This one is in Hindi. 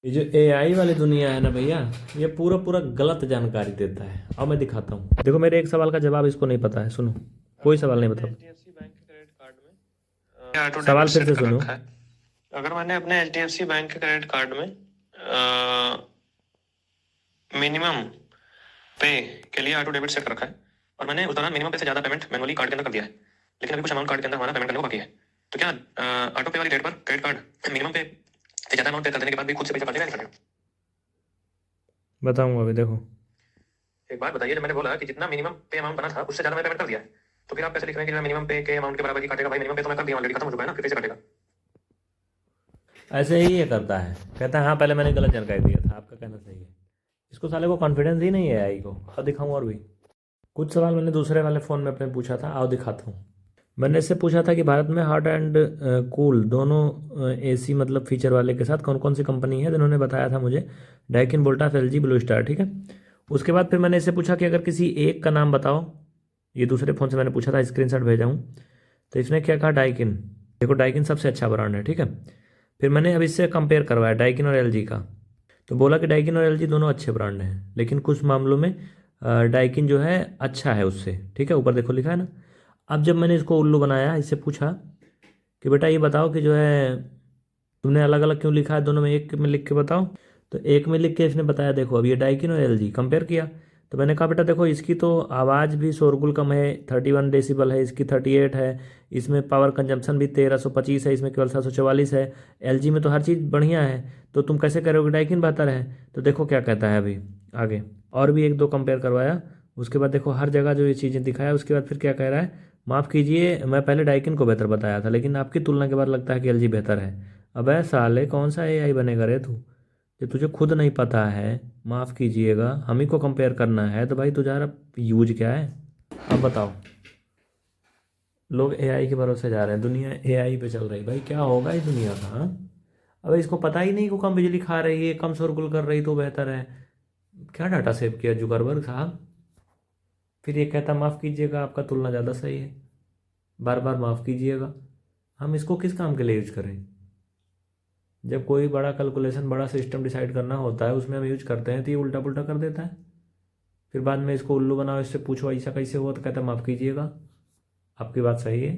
ये जो एआई वाली दुनिया है ना भैया, ये पूरा पूरा गलत जानकारी देता है। अब मैं दिखाता हूँ, देखो मेरे एक सवाल का जवाब इसको नहीं पता है, सुनो। कोई अगर सवाल मैंने नहीं अपने बता। एचडीएफसी बैंक के क्रेडिट कार्ड में ऑटो सवाल डेबिट फिर सेट से कर सुनो। रखा है। अगर मैंने अपने एचडीएफसी बैंक के क्रेडिट कार्ड में मिनिमम पे के लिए ऑटो डेबिट सेट कर रखा है और मैंने उस दौरान मिनिमम पे से ज्यादा पेमेंट मैनुअली कार्ड के अंदर कर दिया है, लेकिन अभी कुछ अमाउंट कार्ड के अंदर हमारा पेमेंट करने को बाकी है, तो क्या ऑटो पे वाली डेट पर क्रेडिट कार्ड मिनिमम पे से ज्यादा अमाउंट पे कर देने के बाद भी खुद से पैसा काटेगा नहीं काटेगा? बताऊंगा अभी, देखो। एक बात बताइए, जब मैंने बोला कि जितना मिनिमम पे अमाउंट बना था उससे ज्यादा मैंने पेमेंट कर दिया है, तो फिर आप कैसे लिख रहे हैं कि मैं मिनिमम पे के अमाउंट के बराबर ही काटेगा? भाई मिनिमम पे तो मैं कर दिया, ऑलरेडी खत्म हो चुका है ना, फिर कैसे काटेगा? ऐसे ही ये करता है, कहता है हाँ पहले मैंने गलत जानकारी दिया था, आपका कहना सही है। इसको साले को कॉन्फिडेंस ही नहीं है एआई को। अब दिखाऊँ और भी कुछ सवाल मैंने दूसरे वाले फ़ोन में अपने पूछा था, आओ दिखाता हूँ। मैंने इससे पूछा था कि भारत में हॉट एंड कूल दोनों एसी मतलब फीचर वाले के साथ कौन कौन सी कंपनी है, तो इन्होंने बताया था मुझे Daikin, Voltas, LG, blue star, ठीक है। उसके बाद फिर मैंने इससे पूछा कि अगर किसी एक का नाम बताओ। ये दूसरे फ़ोन से मैंने पूछा था, स्क्रीनशॉट भेजा हूँ। तो इसने क्या कहा, डाइकिन। देखो डाइकिन सबसे अच्छा ब्रांड है, ठीक है। फिर मैंने अब इससे कंपेयर करवाया डाइकिन और एलजी का। तो बोला कि डाइकिन और एलजी दोनों अच्छे ब्रांड हैं, लेकिन कुछ मामलों में डाइकिन जो है अच्छा है उससे, ठीक है। ऊपर देखो लिखा है ना। अब जब मैंने इसको उल्लू बनाया, इससे पूछा कि बेटा ये बताओ कि जो है तुमने अलग अलग क्यों लिखा है, दोनों में एक में लिख के बताओ। तो एक में लिख के इसने बताया, देखो अब ये डाइकिन और एलजी कंपेयर किया। तो मैंने कहा बेटा देखो इसकी तो आवाज़ भी शोरगुल कम है, 31 डेसिबल है, इसकी 38 है। इसमें पावर कंजम्पशन भी 1325 है, इसमें केवल 744 है। एलजी में तो हर चीज़ बढ़िया है, तो तुम कैसे करोगे डाइकिन बेहतर है? तो देखो क्या कहता है अभी आगे। और भी एक दो कंपेयर करवाया, उसके बाद देखो हर जगह जो ये चीज़ें दिखाया, उसके बाद फिर क्या कह रहा है, माफ़ कीजिए मैं पहले डाइकिन को बेहतर बताया था, लेकिन आपकी तुलना के बाद लगता है कि एलजी बेहतर है। अबे साले कौन सा एआई बनेगा रे तू, जब तुझे खुद नहीं पता है। माफ़ कीजिएगा, हम ही को कंपेयर करना है, तो भाई तुझारा यूज क्या है? अब बताओ। लोग एआई के भरोसे जा रहे हैं, दुनिया एआई पे चल रही, भाई क्या होगा इस दुनिया का, हाँ? अबे इसको पता ही नहीं को कम बिजली खा रही है, कम शोरगुल कर रही तो बेहतर है। क्या डाटा सेव किया जुगरबर्ग साहब? फिर ये कहता माफ़ कीजिएगा आपका तुलना ज़्यादा सही है, बार बार माफ़ कीजिएगा। हम इसको किस काम के लिए यूज करें? जब कोई बड़ा कैलकुलेशन, बड़ा सिस्टम डिसाइड करना होता है, उसमें हम यूज करते हैं तो ये उल्टा पुल्टा कर देता है। फिर बाद में इसको उल्लू बनाओ, इससे पूछो ऐसा कैसे हुआ, तो कहता है माफ़ कीजिएगा, आपकी बात सही है।